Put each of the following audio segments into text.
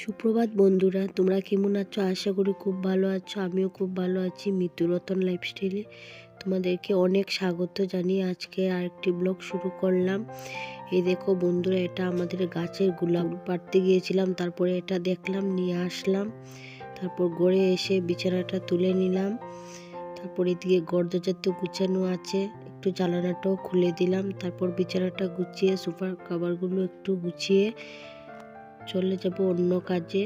সুপ্রভাত বন্ধুরা, তোমরা কেমন আছো? আশা করি খুব ভালো আছো। আমিও খুব ভালো আছি। মিতু রতন লাইফস্টাইলে তোমাদেরকে অনেক স্বাগত জানিয়ে আজকে আরেকটি ব্লগ শুরু করলাম। এই দেখো বন্ধুরা, এটা আমাদের গাছের গোলাপ পাড়তে গিয়েছিলাম, তারপরে এটা দেখলাম, নিয়ে আসলাম। তারপর ঘরে এসে বিছানাটা তুলে নিলাম। তারপর এদিকে গর্দজাত গুছানো আছে, একটু জানালাটাও খুলে দিলাম। তারপর বিছানাটা গুছিয়ে সোফার কভারগুলো একটু গুছিয়ে চলে যাব অন্য কাজে।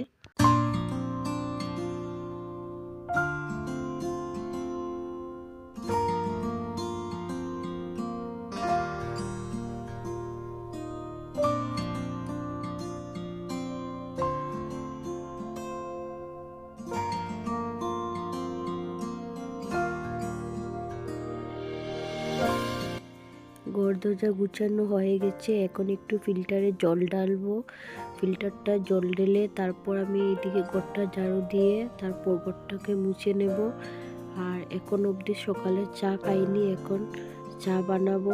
ঘর দরজা গুছানো হয়ে গেছে, এখন একটু ফিল্টারে জল ঢালবো। ফিল্টারটা জল ঢেলে তারপর আমি এদিকে ঘরটা ঝাড়ু দিয়ে তারপর ঘরটাকে মুছে নেব। আর এখন অবধি সকালে চা খাইনি, এখন চা বানাবো।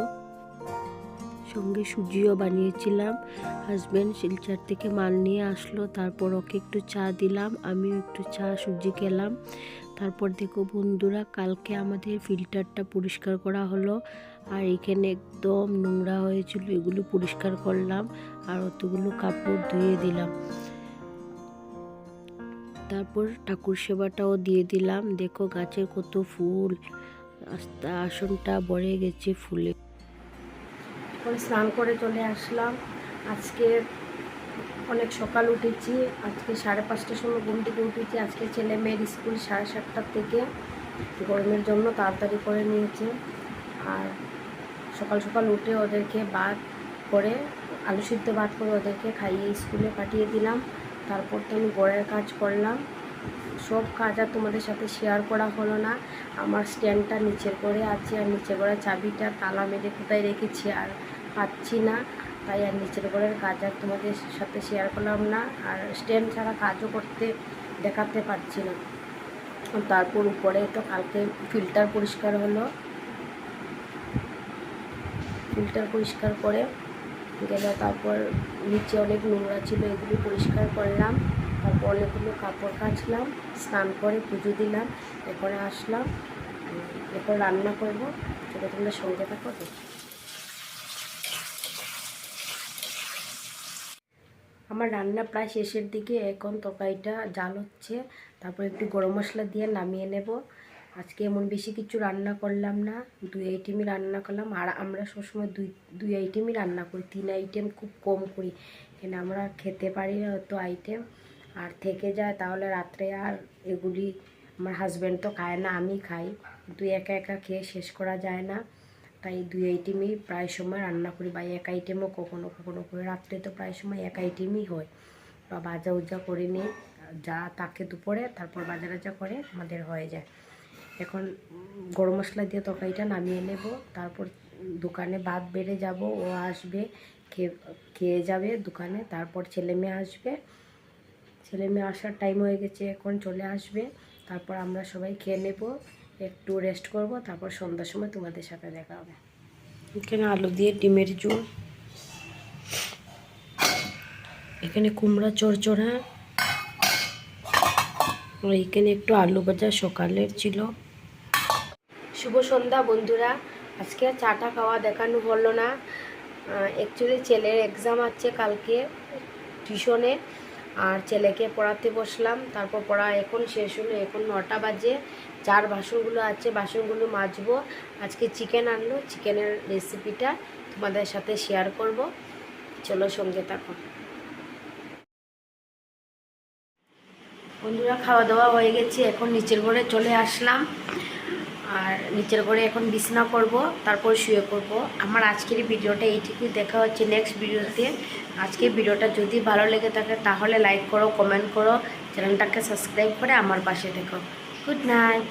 সঙ্গে সুজিও বানিয়েছিলাম। হাজব্যান্ড শিলচর থেকে মাল নিয়ে আসলো, তারপর ওকে একটু চা দিলাম, আমিও একটু চা সুজি খেলাম। তারপর দেখো বন্ধুরা, কালকে আমাদের ফিল্টারটা পরিষ্কার করা হলো, আর এখানে একদম নোংরা হয়েছিল, এগুলো পরিষ্কার করলাম আর অতগুলো কাপড় ধুয়ে দিলাম। তারপর ঠাকুর সেবাটাও দিয়ে দিলাম। দেখো গাছের কত ফুল, আসনটা ভরে গেছে ফুলে। স্নান করে চলে আসলাম। আজকে অনেক সকাল উঠেছি, আজকে 5:30টার সময় ঘুম থেকে উঠেছি। আজকে ছেলে মেয়ের স্কুল 7:30টার থেকে, গরমের জন্য তাড়াতাড়ি করে নিয়েছে। আর সকাল সকাল উঠে ওদেরকে ভাত করে, আলু সিদ্ধ ভাত করে ওদেরকে খাইয়ে স্কুলে পাঠিয়ে দিলাম। তারপর তো আমি ঘরের কাজ করলাম। সব কাজ আর তোমাদের সাথে শেয়ার করা হলো না। আমার স্ট্যান্ডটা নিচের করে আছে, আর নিচের করে চাবিটা তালা মেরে কোথায় রেখেছি আর পাচ্ছি না, তাই আর নিচের ঘরের কাজ আর তোমাদের সাথে শেয়ার করলাম না। আর স্ট্যান্ড ছাড়া কাজও করতে দেখাতে পারছি না। তারপর উপরে তো কালকে ফিল্টার পরিষ্কার হলো, ফিল্টার পরিষ্কার করে গেল। তারপর নিচে অনেক নোংরা ছিল, এগুলি পরিষ্কার করলাম। তারপর অনেকগুলো কাপড় কাচলাম, স্নান করে পুজো দিলাম। এরপরে আসলাম, এরপর রান্না করবো। সেটা তোমরা সঙ্গে থাকো। আমার রান্না প্রায় শেষের দিকে, এখন তরকারিটা জাল হচ্ছে। তারপর একটু গরম মশলা দিয়ে নামিয়ে নেব। আজকে এমন বেশি কিছু রান্না করলাম না, 2 আইটেমই রান্না করলাম। আর আমরা সবসময় দুই আইটেমই রান্না করি, 3 আইটেম খুব কম করি, কেন আমরা খেতে পারি না অত আইটেম, আর থেকে যায় তাহলে রাত্রে। আর এগুলি আমার হাজব্যান্ড তো খায় না, আমি খাই, কিন্তু একা একা খেয়ে শেষ করা যায় না, তাই 2 আইটেমই প্রায় সময় রান্না করি, বা 1 আইটেমও কখনো কখনো করে। রাত্রে তো প্রায় সময় 1 আইটেমই হয়, বা ভাজা উজা করে নিই যা তাকে দুপুরে, তারপর ভাজা ভাজা করে আমাদের হয়ে যায়। এখন গরম মশলা দিয়ে তরকারিটা নামিয়ে নেব। তারপর দোকানে ভাত বেড়ে যাব, ও আসবে, খেয়ে যাবে দোকানে। তারপর ছেলে মেয়ে আসবে, ছেলে মেয়ে আসার টাইম হয়ে গেছে, এখন চলে আসবে। তারপর আমরা সবাই খেয়ে নেব, একটু রেস্ট করব, তারপর সন্ধ্যার সময় তোমাদের সাথে দেখা হবে। এখানে আলু দিয়ে ডিমের ঝোল, এখানে কুমড়া চড়চড়া, আর এখানে একটু আলু ভাজা সকালের ছিল। শুভ সন্ধ্যা বন্ধুরা। আজকে চাটা খাওয়া দেখানো হলো না, অ্যাকচুয়ালি ছেলের এক্সাম আছে কালকে টিউশনে, আর ছেলেকে পড়াতে বসলাম। তারপর পড়া এখন শেষ হলো, এখন 9টা বাজে। চার বাসনগুলো আছে, বাসনগুলো মাজবো। আজকে চিকেন আনলো, চিকেনের রেসিপিটা তোমাদের সাথে শেয়ার করব, চলো সঙ্গে থাকো। বন্ধুরা, খাওয়া দাওয়া হয়ে গেছে, এখন নিচের ঘরে চলে আসলাম। আর নিচের ঘরে এখন বিছানা করব, তারপর শুয়ে পড়ব। আমার আজকের ভিডিওটা এইটুকুই, দেখা হচ্ছে নেক্সট ভিডিওতে। আজকের ভিডিওটা যদি ভালো লেগে থাকে তাহলে লাইক করো, কমেন্ট করো, চ্যানেলটাকে সাবস্ক্রাইব করে আমার পাশে থেকো। Good night.